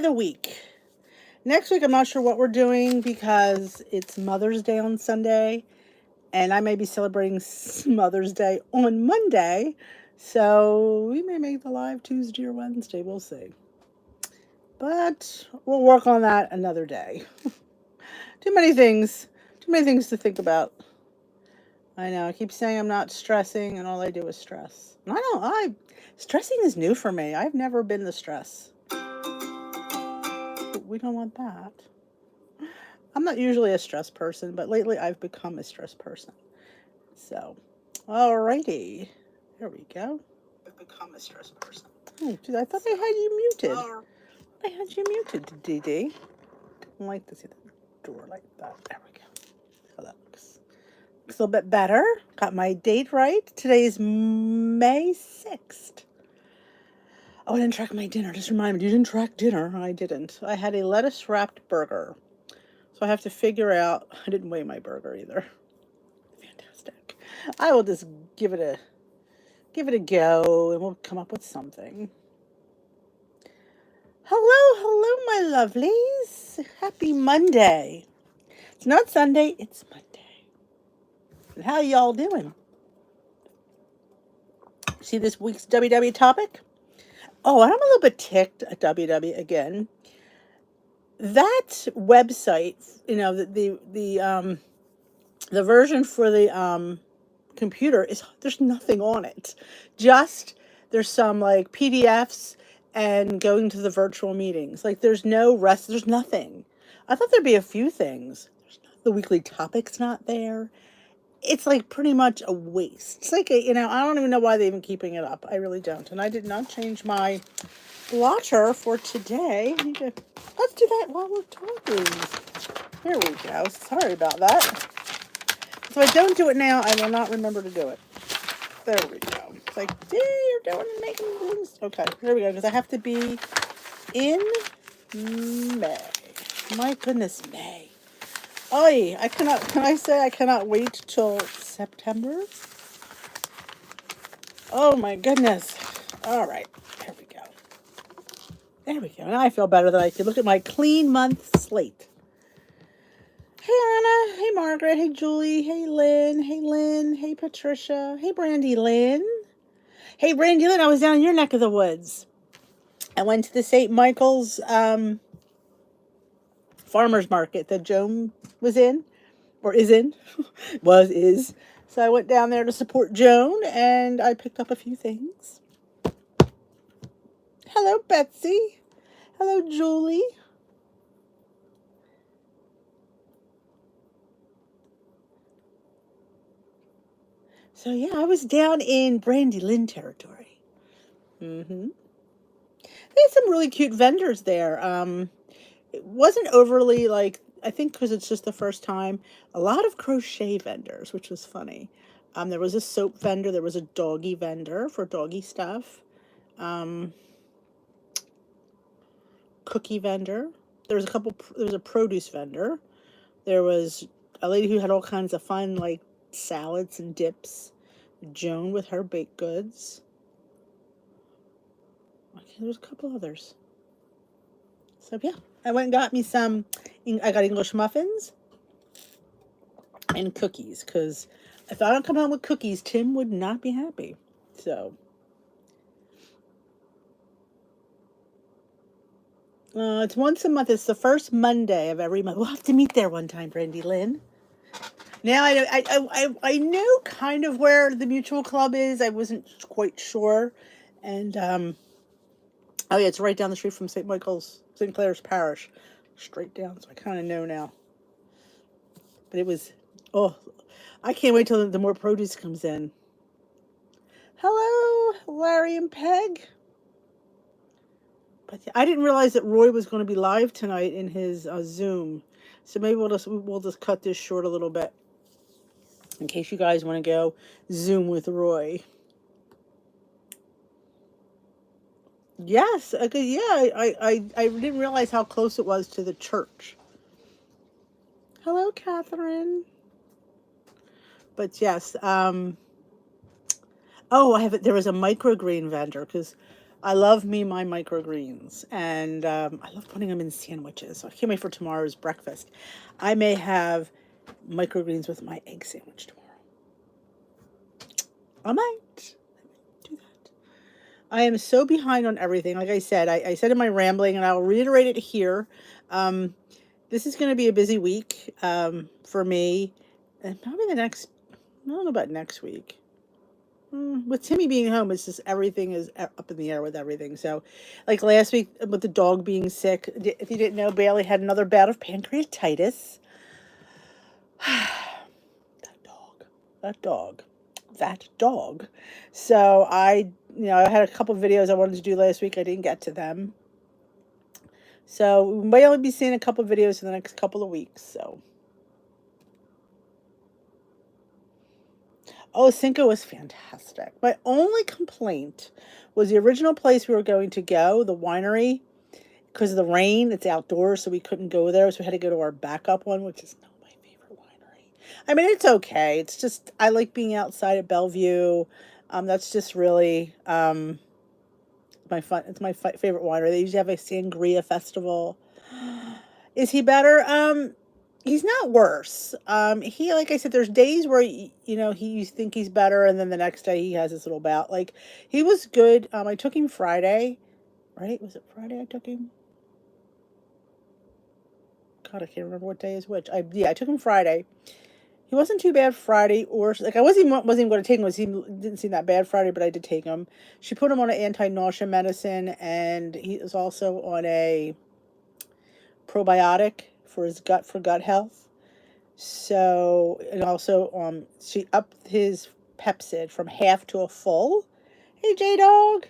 The week. Next week, I'm not sure what we're doing because it's Mother's Day on Sunday, and I may be celebrating Mother's Day on Monday. So we may make the live Tuesday or Wednesday. We'll see. But we'll work on that another day. Too many things. Too many things to think about. I know. I keep saying I'm not stressing, and all I do is stress. And I don't. Stressing is new for me. I've never been the stress. We don't want that. I'm not usually a stress person, but lately I've become a stress person. So, alrighty. There we go. I've become a stress person. Oh, geez, I thought I had you muted. I had you muted, Dee Dee. Don't like to see the door like that. There we go. So that looks a little bit better. Got my date right. Today is May 6th. Oh, I didn't track my dinner. Just remind me, you didn't track dinner. I didn't. I had a lettuce-wrapped burger. So I have to figure out, I didn't weigh my burger either. Fantastic. I will just give it a go and we'll come up with something. Hello, my lovelies. Happy Monday. It's not Sunday, it's Monday. And how y'all doing? See this week's WW topic? Oh, and I'm a little bit ticked at WW again. That website, the version for the computer there's nothing on it. Just there's some like PDFs and going to the virtual meetings. Like there's there's nothing. I thought there'd be a few things. The weekly topic's not there. It's like pretty much a waste. It's like I don't even know why they're even keeping it up. I really don't. And I did not change my blotter for today. Let's do that while we're talking. There we go. Sorry about that. So if I don't do it now, I will not remember to do it. There we go. It's like, you're doing and making things. Okay, there we go. Because I have to be in May. My goodness, May. Oy, can I say I cannot wait till September? Oh my goodness. All right, there we go. There we go. Now I feel better that I can look at my clean month slate. Hey Anna, hey Margaret, hey Julie, hey Lynn, hey Patricia, hey Brandy Lynn. Hey Brandy Lynn, I was down in your neck of the woods. I went to the St. Michael's farmer's market that Joan was in, or is in, is. So I went down there to support Joan, and I picked up a few things. Hello, Betsy. Hello, Julie. So yeah, I was down in Brandy Lynn territory. They had some really cute vendors there. It wasn't overly I think because it's just the first time, a lot of crochet vendors, which was funny. There was a soap vendor, there was a doggy vendor for doggy stuff. Cookie vendor. There was a produce vendor. There was a lady who had all kinds of fun like salads and dips. Joan with her baked goods. Okay, there was a couple others. So yeah, I went and got me I got English muffins and cookies because if I don't come home with cookies, Tim would not be happy. So it's once a month. It's the first Monday of every month. We'll have to meet there one time, Brandy Lynn. Now I knew kind of where the mutual club is. I wasn't quite sure, and oh yeah, it's right down the street from St. Clair's Parish, straight down. So I kind of know now. But it was, I can't wait till the more produce comes in. Hello, Larry and Peg. But I didn't realize that Roy was going to be live tonight in his Zoom. So maybe we'll just cut this short a little bit in case you guys want to go Zoom with Roy. Yes, okay, yeah, I didn't realize how close it was to the church. Hello, Catherine. But yes, there was a microgreen vendor because I love me my microgreens, and I love putting them in sandwiches. So I can't wait for tomorrow's breakfast. I may have microgreens with my egg sandwich tomorrow. I might do that. I am so behind on everything. Like I said, I said in my rambling, and I'll reiterate it here. Um, this is going to be a busy week for me, and probably the next. I don't know about next week. With Timmy being home, it's just everything is up in the air with everything. So, like last week with the dog being sick, if you didn't know, Bailey had another bout of pancreatitis. That dog, that dog, that dog. So I had a couple of videos I wanted to do last week. I didn't get to them. So we might only be seeing a couple of videos in the next couple of weeks. So, oh, Cinco was fantastic. My only complaint was the original place we were going to go, the winery, because of the rain. It's outdoors, so we couldn't go there. So we had to go to our backup one, which is not my favorite winery. I mean, it's okay. It's just I like being outside at Bellevue. That's just really my fun. It's my favorite winery. They usually have a sangria festival. Is he better? He's not worse. He, like I said, there's days where you think he's better, and then the next day he has this little bout. Like he was good. I took him Friday, right? Was it Friday I took him? God, I can't remember what day is which. I took him Friday. He wasn't too bad Friday, or like I wasn't even going to take him. He didn't seem that bad Friday, but I did take him. She put him on an anti-nausea medicine, and he is also on a probiotic for his gut for gut health. So, and also, she upped his Pepsid from half to a full. Hey, J Dog,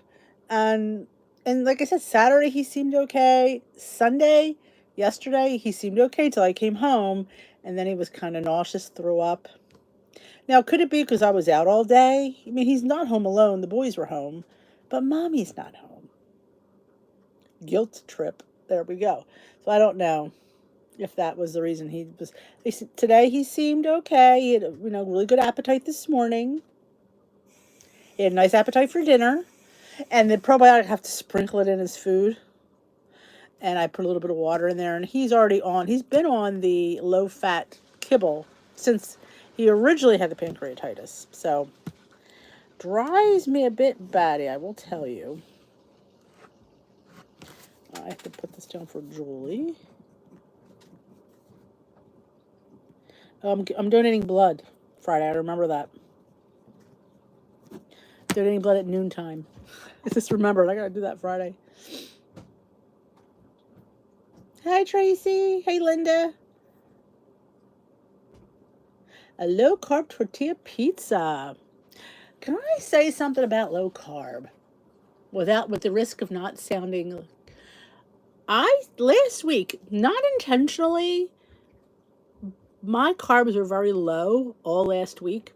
and like I said, Saturday he seemed okay. Sunday, yesterday he seemed okay till I came home, and then he was kind of nauseous, threw up. Now, could it be because I was out all day? I mean, he's not home alone. The boys were home, but mommy's not home. Guilt trip. There we go. So I don't know if that was the reason he was. Today he seemed okay. He had really good appetite this morning. He had a nice appetite for dinner, and the probiotic I have to sprinkle it in his food. And I put a little bit of water in there, and he's already on. He's been on the low-fat kibble since he originally had the pancreatitis. So drives me a bit batty, I will tell you. I have to put this down for Julie. I'm donating blood Friday. I remember that. Donating blood at noontime. I just remembered. I gotta do that Friday. Hi, Tracy. Hey, Linda. A low-carb tortilla pizza. Can I say something about low carb with the risk of not sounding? Last week, not intentionally, my carbs were very low all last week,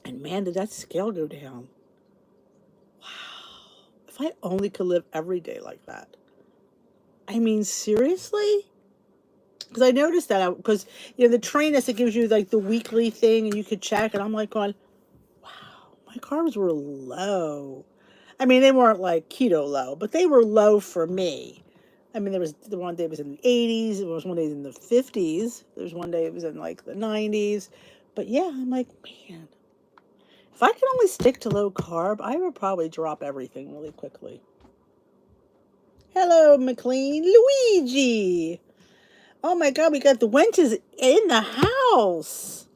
and man, did that scale go down. Wow. If I only could live every day like that. I mean, seriously? Because I noticed that, because the train it gives you like the weekly thing, and you could check, and I'm like going, wow, my carbs were low. I mean, they weren't like keto low, but they were low for me. I mean, there was the one day it was in the 80s, there was one day in the 50s, there was one day it was in like the 90s. But yeah, I'm like, man, if I could only stick to low carb, I would probably drop everything really quickly. Hello, McLean. Luigi. Oh my God, we got the wenches in the house.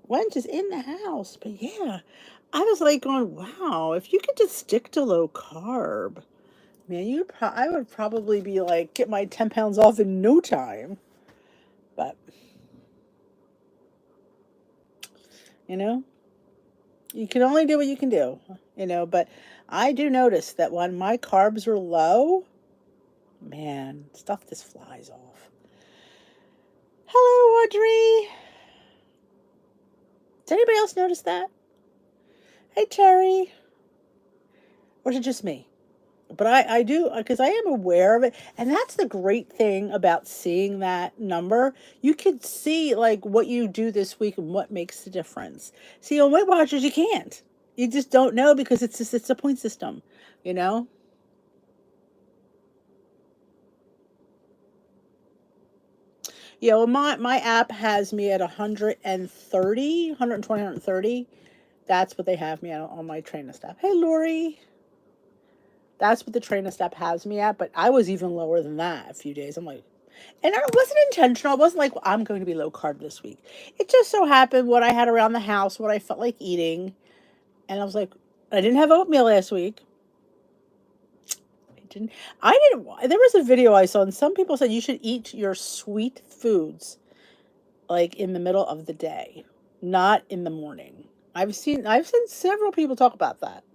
Wenches in the house. But yeah, I was like going, wow, if you could just stick to low carb, man, I would probably be like, get my 10 pounds off in no time. But, you can only do what you can do, but I do notice that when my carbs are low, man, stuff just flies off. Hello, Audrey. Does anybody else notice that? Hey, Terry. Or is it just me? But I do, because I am aware of it. And that's the great thing about seeing that number. You could see, like, what you do this week and what makes the difference. See, on Weight Watchers, you can't. You just don't know because it's a point system, Yeah, well, my app has me at 130, 120, 130. That's what they have me at on my trainer step. Hey, Lori. That's what the trainer step has me at, but I was even lower than that a few days. I'm like, and it wasn't intentional. It wasn't like, well, I'm going to be low carb this week. It just so happened what I had around the house, what I felt like eating. And I was like, I didn't have oatmeal last week. Didn't I didn't there was a video I saw and some people said you should eat your sweet foods like in the middle of the day, not in the morning. I've seen several people talk about that.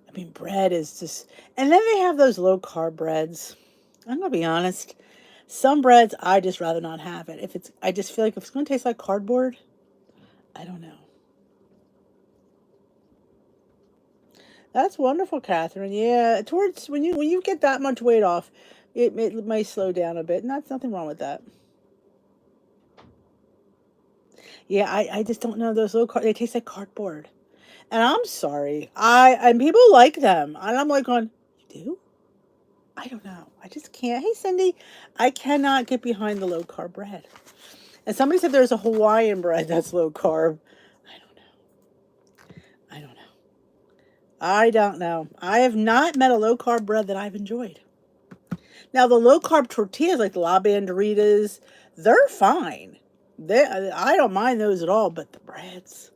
I mean, bread is just, and then they have those low carb breads. I'm gonna be honest. Some breads I just rather not have it. If it's I just feel like if it's gonna taste like cardboard, I don't know. That's wonderful, Catherine. Yeah, towards when you get that much weight off, it may slow down a bit, and that's nothing wrong with that. Yeah, I just don't know those they taste like cardboard. And I'm sorry. And people like them. And I'm like going, you do? I don't know. I just can't. Hey Cindy, I cannot get behind the low carb bread. And somebody said there's a Hawaiian bread that's low carb. I don't know. I don't know. I don't know. I have not met a low carb bread that I've enjoyed. Now the low carb tortillas like the La Banderitas, they're fine. I don't mind those at all, but the breads.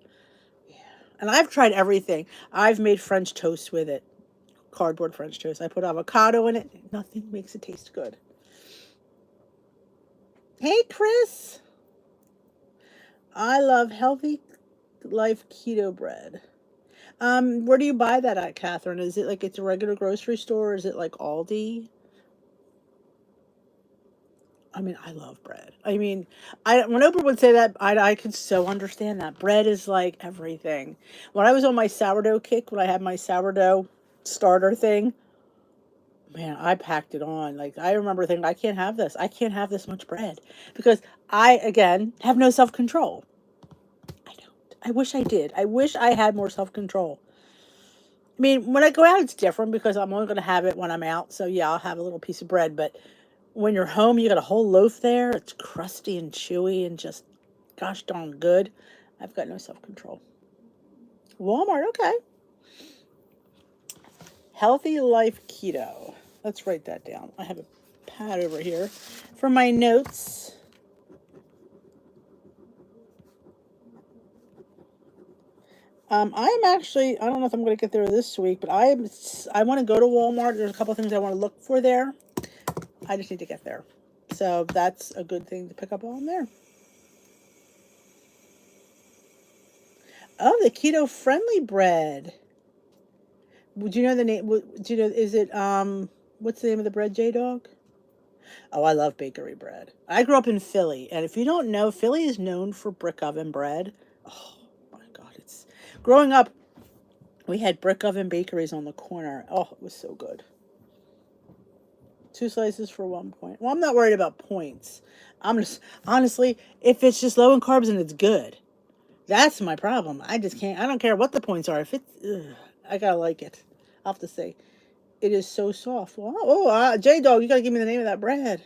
And I've tried everything. I've made French toast with it. Cardboard French toast. I put avocado in it. Nothing makes it taste good. Hey, Chris. I love healthy life keto bread. Where do you buy that at, Catherine? Is it like it's a regular grocery store or is it like Aldi? I mean, I love bread. I mean, when Oprah would say that, I could so understand that. Bread is like everything. When I was on my sourdough kick, when I had my sourdough starter thing, man, I packed it on. Like I remember thinking, I can't have this. I can't have this much bread because I again have no self control. I don't. I wish I did. I wish I had more self control. I mean, when I go out, it's different because I'm only going to have it when I'm out. So yeah, I'll have a little piece of bread. But when you're home, you got a whole loaf there. It's crusty and chewy and just gosh darn good. I've got no self control. Walmart, okay. Healthy Life Keto. Let's write that down. I have a pad over here for my notes. I'm actually, I don't know if I'm going to get there this week, but I want to go to Walmart. There's a couple of things I want to look for there. I just need to get there. So that's a good thing to pick up on there. Oh, the keto friendly bread. Would you know the name? Do you know, is it, what's the name of the bread, J Dog? Oh, I love bakery bread. I grew up in Philly, and if you don't know, Philly is known for brick oven bread. Oh my God, it's growing up. We had brick oven bakeries on the corner. Oh, it was so good. Two slices for 1 point. Well, I'm not worried about points. I'm just honestly, if it's just low in carbs and it's good, that's my problem. I just can't. I don't care what the points are. If it's, I gotta like it. I'll have to say, it is so soft. Well, J Dog, you gotta give me the name of that bread.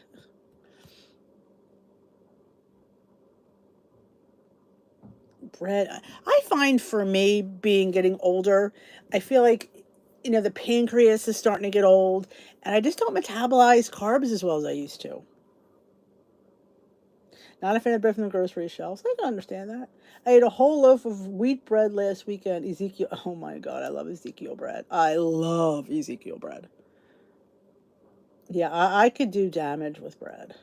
Bread. I find for me being getting older, I feel like the pancreas is starting to get old, and I just don't metabolize carbs as well as I used to. Not a fan of bread from the grocery shelves. I can understand that. I ate a whole loaf of wheat bread last weekend. Ezekiel. Oh my God, I love Ezekiel bread. I love Ezekiel bread. Yeah, I could do damage with bread.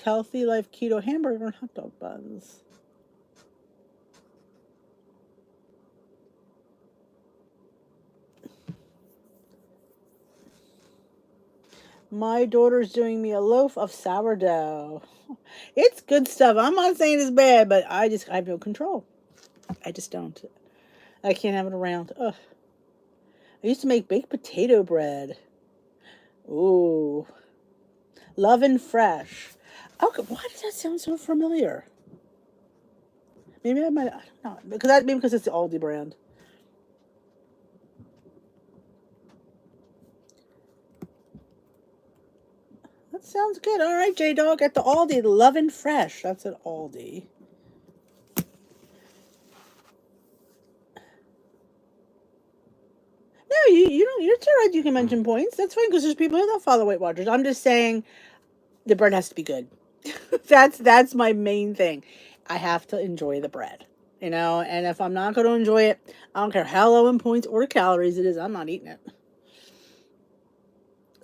Healthy Life Keto hamburger and hot dog buns. My daughter's doing me a loaf of sourdough. It's good stuff. I'm not saying it's bad, but I have no control. I just don't. I can't have it around. Ugh. I used to make baked potato bread. Ooh. Love and Fresh. Okay, why does that sound so familiar? Maybe I might, I don't know. Maybe because it's the Aldi brand. That sounds good. All right, J Dog at the Aldi, Love and Fresh. That's at Aldi. No, you don't. You're all right. You can mention points. That's fine because there's people who don't follow Weight Watchers. I'm just saying the bread has to be good. That's my main thing. I have to enjoy the bread, and if I'm not going to enjoy it, I don't care how low in points or calories it is. I'm not eating it.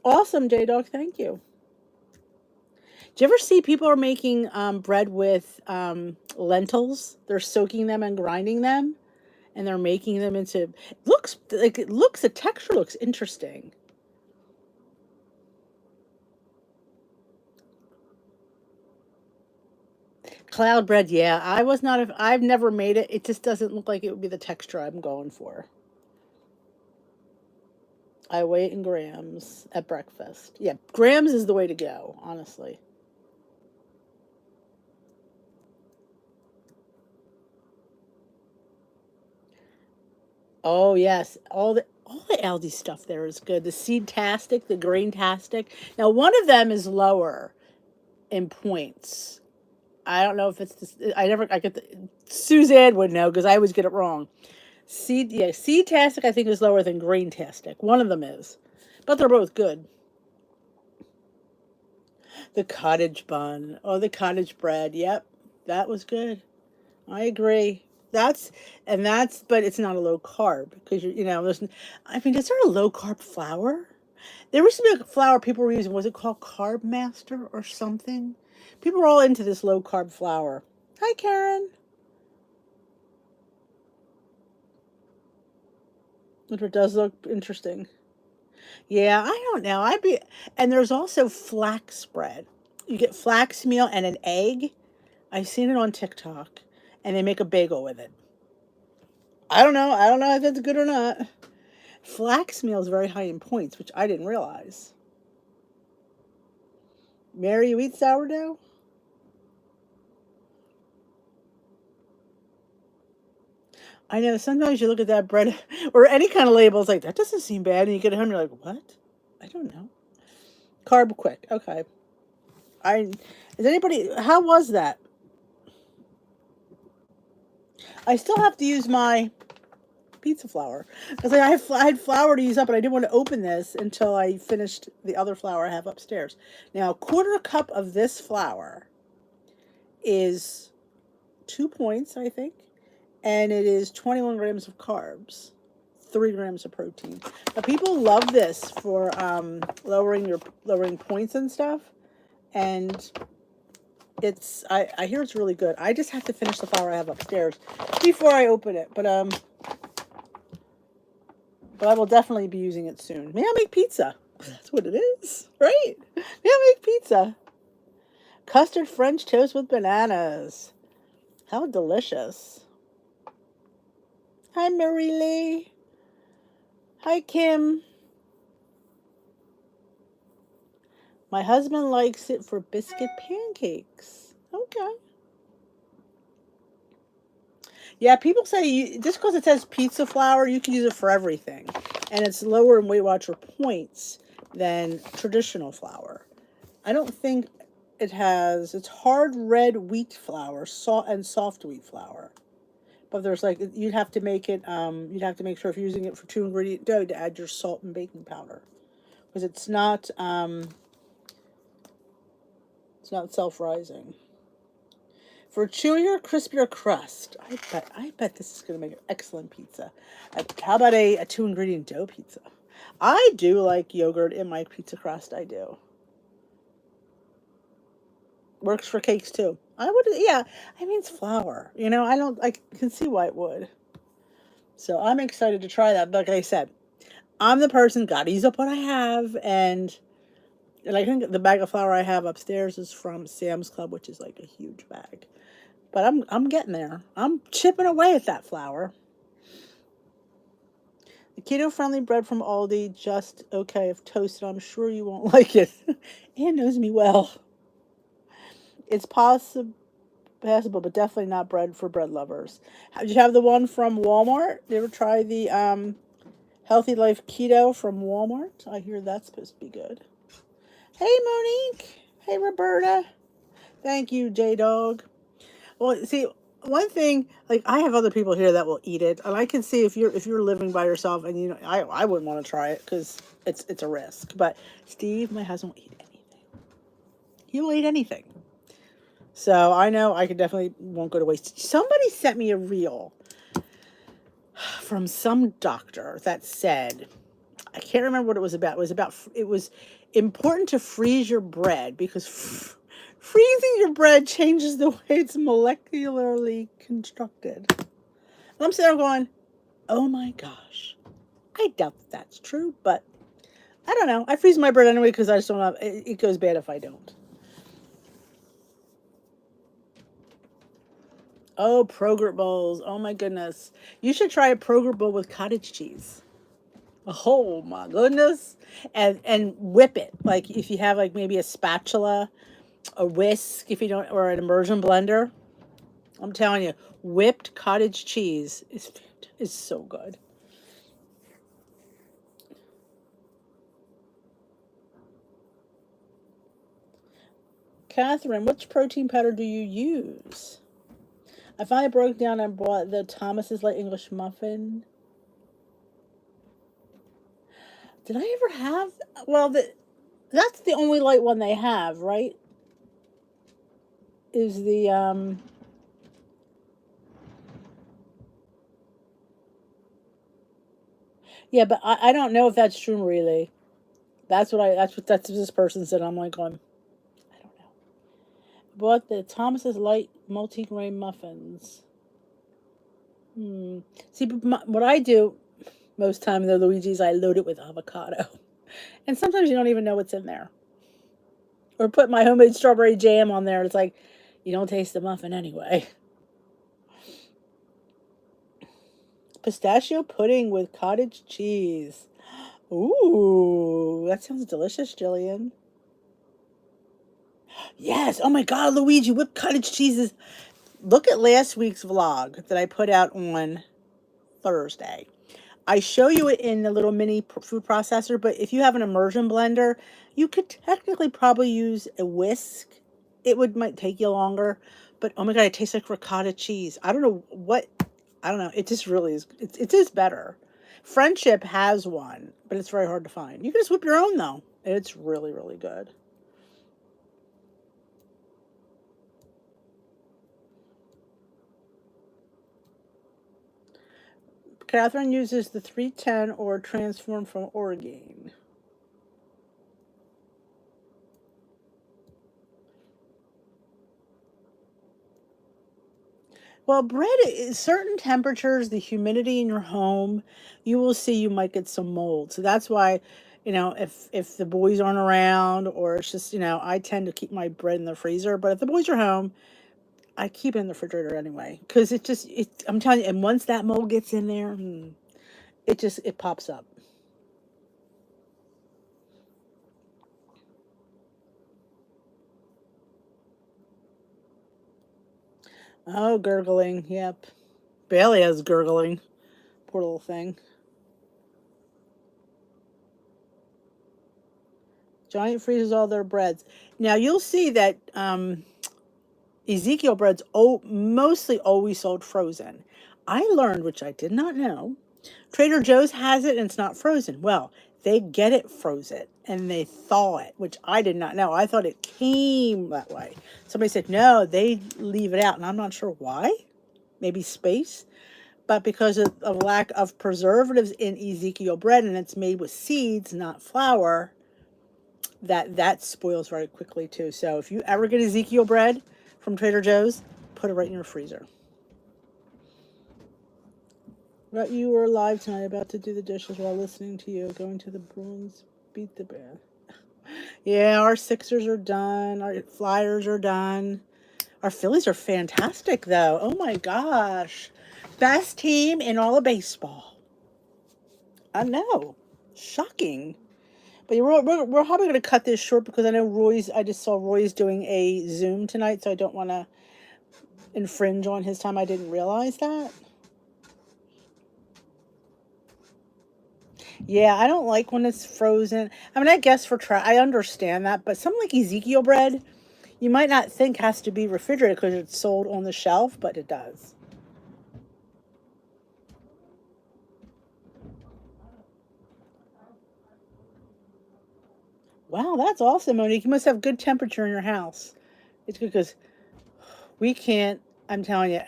Awesome, J Dog. Thank you. Do you ever see people are making bread with lentils? They're soaking them and grinding them, and they're making them into. The texture looks interesting. Cloud bread, yeah. I've never made it. It just doesn't look like it would be the texture I'm going for. I weigh it in grams at breakfast. Yeah, grams is the way to go, honestly. Oh yes, all the Aldi stuff there is good. The seed-tastic, the grain-tastic. Now one of them is lower in points. I don't know if it's this. I get Suzanne would know because I always get it wrong. Seed-tastic I think is lower than grain-tastic. One of them is, but they're both good. The cottage bun. Oh, the cottage bread. Yep, that was good. I agree. But it's not a low carb because I mean, is there a low carb flour? There used to be a flour people were using. Was it called Carb Master or something? People were all into this low carb flour. Hi, Karen. Which does look interesting. Yeah, I don't know. And there's also flax bread. You get flax meal and an egg. I've seen it on TikTok, and they make a bagel with it. I don't know. I don't know if that's good or not. Flax meal is very high in points, which I didn't realize. Mary, you eat sourdough? I know sometimes you look at that bread or any kind of label, it's like, that doesn't seem bad. And you get home, you're like, what? I don't know. Carb quick. Okay. How was that? I still have to use my pizza flour because I had flour to use up, and I didn't want to open this until I finished the other flour I have upstairs. Now, a quarter cup of this flour is 2 points, I think, and it is 21 grams of carbs, 3 grams of protein. Now, people love this for lowering points and stuff, and I hear it's really good. I just have to finish the flour I have upstairs before I open it, but I will definitely be using it soon. May I make pizza? That's what it is, right? May I make pizza? Custard French toast with bananas. How delicious. Hi, Marie Lee. Hi, Kim. My husband likes it for biscuit pancakes. Okay. Yeah, people say just because it says pizza flour, you can use it for everything. And it's lower in Weight Watcher points than traditional flour. I don't think it's hard red wheat flour, salt and soft wheat flour. But there's you'd have to make sure if you're using it for 2 ingredient dough to add your salt and baking powder. Because it's not self-rising. For chewier, crispier crust, I bet this is going to make an excellent pizza. How about a 2 ingredient dough pizza? I do like yogurt in my pizza crust. I do. Works for cakes too. I would, yeah. I mean, it's flour. I can see why it would. So I'm excited to try that. But like I said, I'm the person got to use up what I have, and I think the bag of flour I have upstairs is from Sam's Club, which is like a huge bag. But I'm getting there. I'm chipping away at that flour. The keto-friendly bread from Aldi, just okay if toasted. I'm sure you won't like it. Anne knows me well. It's passable, but definitely not bread for bread lovers. Did you have the one from Walmart? Did you ever try the Healthy Life Keto from Walmart? I hear that's supposed to be good. Hey, Monique. Hey, Roberta. Thank you, J-Dog. Well, see, one thing, like I have other people here that will eat it, and I can see if you're living by yourself, and I wouldn't want to try it because it's a risk. But Steve, my husband, will eat anything. He will eat anything. So I know I could definitely won't go to waste. Somebody sent me a reel from some doctor that said, I can't remember what it was about. It was important to freeze your bread because freezing your bread changes the way it's molecularly constructed. And I'm sitting there going, oh my gosh, I doubt that's true, but I don't know. I freeze my bread anyway because I just don't have it goes bad if I don't. Oh, Progrert bowls. Oh my goodness. You should try a Progrert bowl with cottage cheese. Oh my goodness. And whip it. Like if you have like maybe a spatula, a whisk if you don't, or an immersion blender. I'm telling you, whipped cottage cheese is so good. Catherine, which protein powder do you use? I finally broke down and bought the Thomas's Light English Muffin. Did I ever have? Well, that's the only light one they have, right? Is the yeah, but I don't know if that's true really. That's what this person said. I'm like going, I don't know. Bought the Thomas's Light multi-grain muffins. See, but what I do most time though, Luigi's, I load it with avocado, and sometimes you don't even know what's in there. Or put my homemade strawberry jam on there. It's like you don't taste the muffin anyway. Pistachio pudding with cottage cheese. Ooh, that sounds delicious, Jillian. Yes. Oh my God, Luigi, whipped cottage cheeses. Look at last week's vlog that I put out on Thursday. I show you it in the little mini food processor, but if you have an immersion blender, you could technically probably use a whisk. It might take you longer, but oh my God, it tastes like ricotta cheese. I don't know what, I don't know. It just really is. It is better. Friendship has one, but it's very hard to find. You can just whip your own though. It's really, really good. Catherine uses the 310 or transformed from Orgain. Well, bread is certain temperatures, the humidity in your home, you will see you might get some mold. So that's why, if the boys aren't around or it's just, I tend to keep my bread in the freezer. But if the boys are home, I keep it in the refrigerator anyway. Because I'm telling you, and once that mold gets in there, it pops up. Oh, gurgling. Yep. Bailey has gurgling. Poor little thing. Giant freezes all their breads. Now you'll see that Ezekiel bread's mostly always sold frozen. I learned, which I did not know, Trader Joe's has it and it's not frozen. Well, they get it frozen and they thaw it, which I did not know. I thought it came that way. Somebody said, no, they leave it out. And I'm not sure why. Maybe space. But because of lack of preservatives in Ezekiel bread and it's made with seeds, not flour, that spoils very quickly too. So if you ever get Ezekiel bread from Trader Joe's, put it right in your freezer. But you were alive tonight, about to do the dishes while listening to you. Going to the Bruins beat the Bear. Yeah, our Sixers are done. Our Flyers are done. Our Phillies are fantastic, though. Oh my gosh, best team in all of baseball. I know, shocking. But we're probably going to cut this short because I know I just saw Roy's doing a Zoom tonight, so I don't want to infringe on his time. I didn't realize that. Yeah, I don't like when it's frozen. I mean, I guess I understand that, but something like Ezekiel bread, you might not think has to be refrigerated because it's sold on the shelf, but it does. Wow, that's awesome, Monique. You must have good temperature in your house. It's good because we can't. I'm telling you,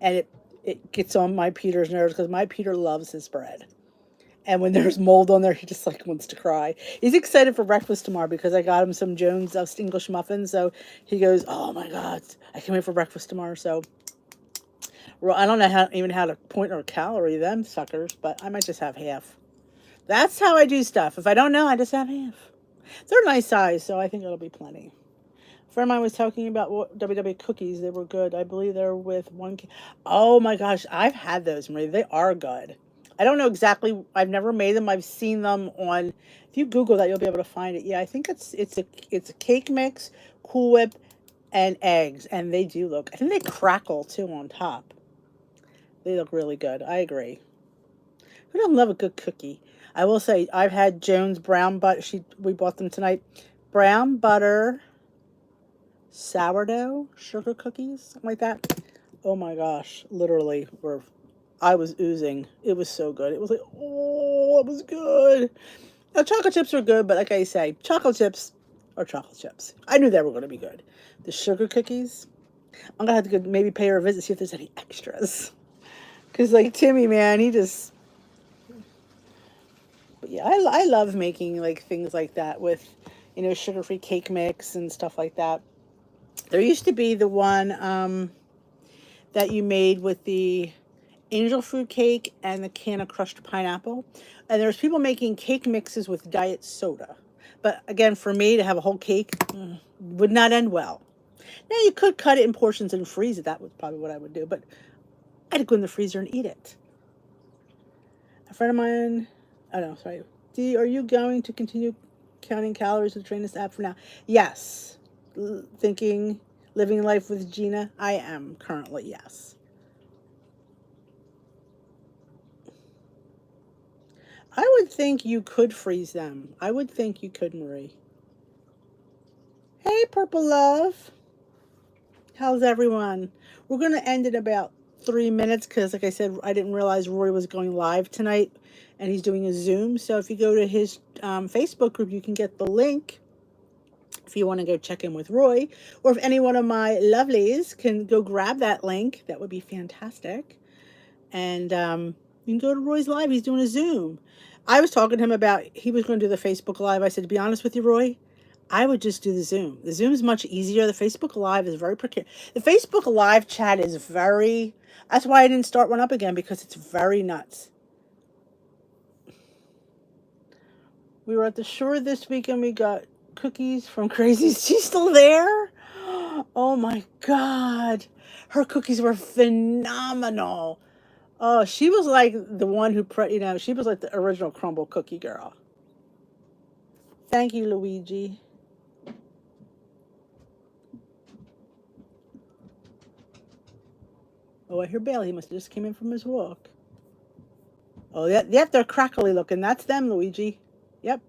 and it gets on my Peter's nerves because my Peter loves his bread. And when there's mold on there, he just like wants to cry. He's excited for breakfast tomorrow because I got him some Jones English muffins. So he goes, "Oh my God, I can't wait for breakfast tomorrow." So, well, I don't know how to point or calorie them suckers, but I might just have half. That's how I do stuff. If I don't know, I just have half. They're nice size, so I think it'll be plenty. A friend of mine was talking about WW cookies. They were good. I believe they're with one. Oh my gosh, I've had those, Marie. They are good. I don't know exactly. I've never made them. I've seen them on. If you Google that, you'll be able to find it. Yeah, I think it's a cake mix, Cool Whip, and eggs, and they do look. I think they crackle too on top. They look really good. I agree. Who doesn't love a good cookie? I will say I've had Jones brown butter. We bought them tonight. Brown butter sourdough sugar cookies, something like that. Oh my gosh, literally, I was oozing. It was so good. It was like, oh, it was good. Now, chocolate chips are good, but like I say, chocolate chips are chocolate chips. I knew they were going to be good. The sugar cookies, I'm gonna have to go maybe pay her a visit, see if there's any extras. Cause like Timmy, man, he just. But yeah, I love making like things like that with, sugar-free cake mix and stuff like that. There used to be the one that you made with the angel food cake and the can of crushed pineapple. And there's people making cake mixes with diet soda. But again, for me to have a whole cake would not end well. Now you could cut it in portions and freeze it. That was probably what I would do. But I'd go in the freezer and eat it. A friend of mine, oh no, sorry. Dee, are you going to continue counting calories with Train This app for now? Yes. Thinking, living life with Gina? I am currently, yes. I would think you could freeze them. I would think you could, Marie. Hey, Purple Love. How's everyone? We're going to end in about 3 minutes because, like I said, I didn't realize Rory was going live tonight and he's doing a Zoom. So if you go to his Facebook group, you can get the link if you want to go check in with Roy. Or if any one of my lovelies can go grab that link, that would be fantastic. And you can go to Roy's live. He's doing a Zoom. I was talking to him about he was going to do the Facebook Live. I said, to be honest with you, Roy, I would just do the Zoom. The Zoom is much easier. The Facebook Live is very precarious. The Facebook Live chat is very. That's why I didn't start one up again because it's very nuts. We were at the shore this weekend. We got cookies from Crazy. She's still there? Oh my God. Her cookies were phenomenal. Oh, she was like the one who, she was like the original crumble cookie girl. Thank you, Luigi. Oh, I hear Bailey. He must have just came in from his walk. Oh, yep, they're crackly looking. That's them, Luigi. Yep.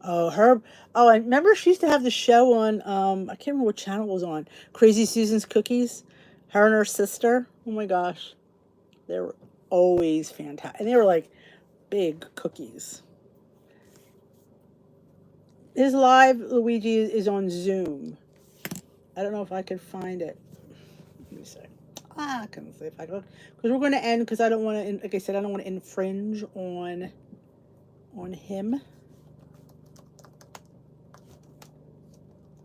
Oh, her. Oh, I remember she used to have the show on. I can't remember what channel it was on. Crazy Susan's Cookies. Her and her sister. Oh my gosh, they were always fantastic, and they were like big cookies. His live Luigi is on Zoom. I don't know if I could find it. Let me see. I can see if I could, because we're going to end. Because I don't want to. Like I said, I don't want to infringe on him.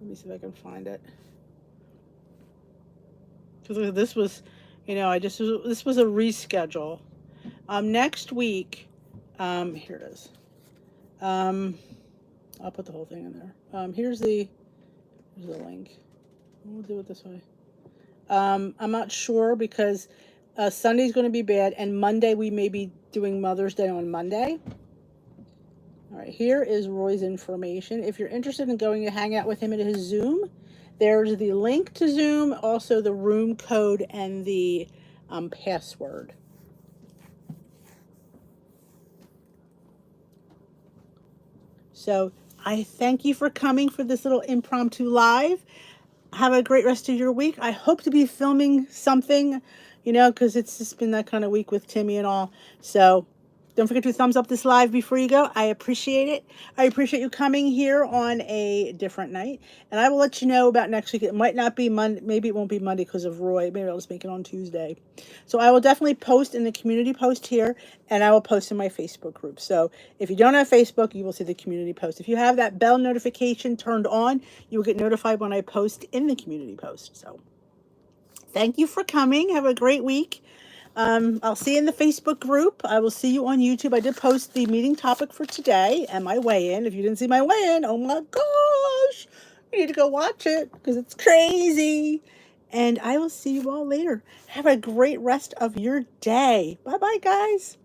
Let me see if I can find it. Because this was, this was a reschedule. Next week, here it is. I'll put the whole thing in there. Here's the link. We'll do it this way. I'm not sure because Sunday's going to be bad, and Monday we may be doing Mother's Day on Monday. All right, here is Roy's information. If you're interested in going to hang out with him at his Zoom, there's the link to Zoom, also the room code and the password. So I thank you for coming for this little impromptu live. Have a great rest of your week. I hope to be filming something, because it's just been that kind of week with Timmy and all. So don't forget to thumbs up this live before you go. I appreciate it. I appreciate you coming here on a different night. And I will let you know about next week. It might not be Monday. Maybe it won't be Monday because of Roy. Maybe I'll just make it on Tuesday. So I will definitely post in the community post here, and I will post in my Facebook group. So if you don't have Facebook, you will see the community post. If you have that bell notification turned on, you will get notified when I post in the community post. So thank you for coming. Have a great week. I'll see you in the Facebook group. I will see you on YouTube. I did post the meeting topic for today and my weigh-in. If you didn't see my weigh-in, oh my gosh, you need to go watch it because it's crazy. And I will see you all later. Have a great rest of your day. Bye-bye, guys.